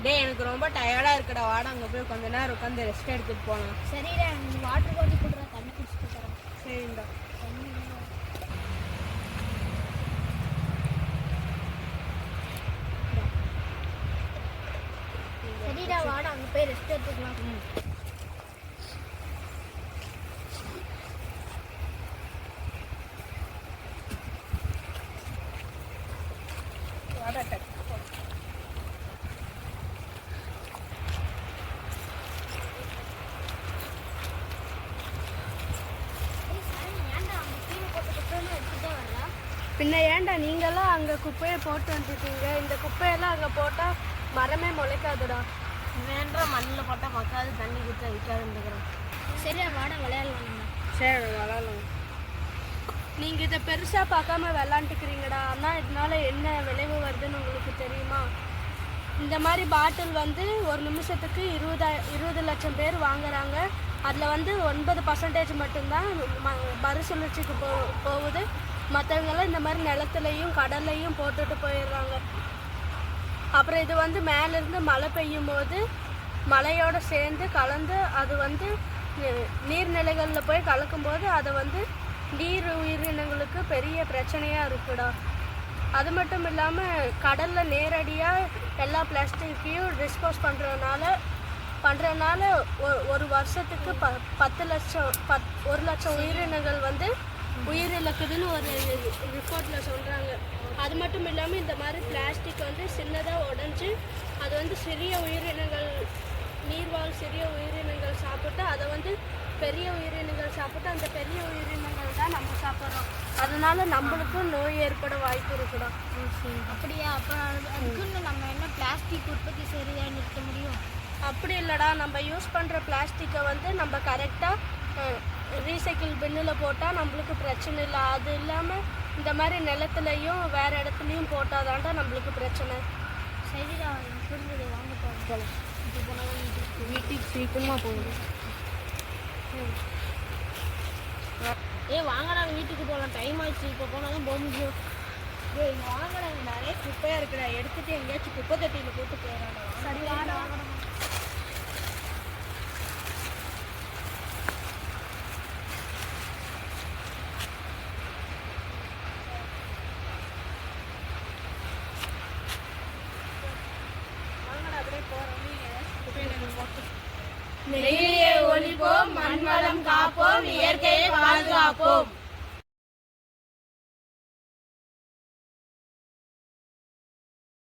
டேய் எனக்கு ரொம்ப டயர்டா இருக்குடா, வாடா அங்க போய் கொஞ்ச நேரம் உட்காந்து ரெஸ்ட் எடுத்துட்டு போலாம். சரிடா, நீ வாட்டர் பாட்டில் கொடுறா, தண்ணி குடிச்சிட்டு போகிறேன். சரிடா. சரிடா, வாடா அங்கே போய் ரெஸ்ட் எடுத்துக்கலாம். வாடா டக். பின்ன ஏன்டா நீங்கெல்லாம் அங்கே குப்பையை போட்டு வந்துட்டீங்க? இந்த குப்பையெல்லாம் அங்கே போட்டால் மரமே முளைக்காதுடா. வேண்டா, மண்ணில் போட்டால் மக்காது, தண்ணி கொடுத்தா விற்காதுன்றோம். சரிடா, வாடா விளையாடலாம் நம்ம. சரி விளையாடலாம். நீங்கள் இதை பெருசாக பார்க்காம விளாண்டுக்கிறீங்கடா. ஆனால் இதனால என்ன விளைவு வருதுன்னு உங்களுக்கு தெரியுமா? இந்த மாதிரி பாட்டில் வந்து ஒரு நிமிஷத்துக்கு 20 லட்சம் பேர் வாங்குறாங்க. அதில் வந்து 9% மட்டும்தான் மறுசுழற்சிக்கு போகுது. மற்றவங்கெல்லாம் இந்த மாதிரி நிலத்துலையும் கடல்லையும் போட்டுட்டு போயிடுறாங்க. அப்புறம் இது வந்து மேலேருந்து மழை பெய்யும் போது மழையோடு சேர்ந்து கலந்து அது வந்து நீர்நிலைகளில் போய் கலக்கும்போது அதை வந்து நீர் உயிரினங்களுக்கு பெரிய பிரச்சனையாக இருக்குடா. அது மட்டும் இல்லாமல் கடலில் நேரடியாக எல்லா பிளாஸ்டிக்கையும் டிஸ்போஸ் பண்ணுறதுனால ஒரு வருஷத்துக்கு 1 லட்சம் உயிரினங்கள் வந்து உயிரிழக்குதுன்னு ஒரு ரிப்போர்ட்டில் சொல்கிறாங்க. அது மட்டும் இல்லாமல் இந்த மாதிரி பிளாஸ்டிக் வந்து சின்னதாக உடஞ்சி அது வந்து சிறிய உயிரினங்கள், நீர்வாழ் சிறிய உயிரினங்கள் சாப்பிட்டு அதை வந்து பெரிய உயிரினங்கள் சாப்பிட்டு அந்த பெரிய உயிரினங்கள் தான் நம்ம சாப்பிட்றோம். அதனால நம்மளுக்கும் நோய் ஏற்பட வாய்ப்பு இருக்குடா. அப்படியா? அப்போ அதுக்குன்னு நம்ம என்ன பிளாஸ்டிக் உற்பத்தி சரியாக நிறுத்த முடியும்? அப்படி இல்லைடா, நம்ம யூஸ் பண்ணுற பிளாஸ்டிக்கை வந்து நம்ம கரெக்டாக ரீசைக்கிள் பின்னில் போட்டால் நம்மளுக்கு பிரச்சனை இல்லை. அது இல்லாமல் இந்த மாதிரி நிலத்துலையும் வேறு இடத்துலையும் போட்டால் தான்டா நம்மளுக்கு பிரச்சனை. சரிடா, புரிஞ்சது, வாங்க போகலாம். இப்போ போனால் வீட்டுக்கு சீக்கிரமாக போகுது. வாங்கடா, வீட்டுக்கு போகலாம், டைம் ஆயிடுச்சு. இப்போ போனால் தான் போக முடியும். இங்கே வாங்கடா, இங்கே நிறைய குப்பையாக இருக்குடா, எடுத்துகிட்டு எங்கேயாச்சும் குப்பை தொட்டியில் போட்டு போயிடறாங்க. சரி வாங்கடா. நெகிழியை ஒழிப்போம், மண்வளம் காப்போம், இயற்கையை பாதுகாப்போம்.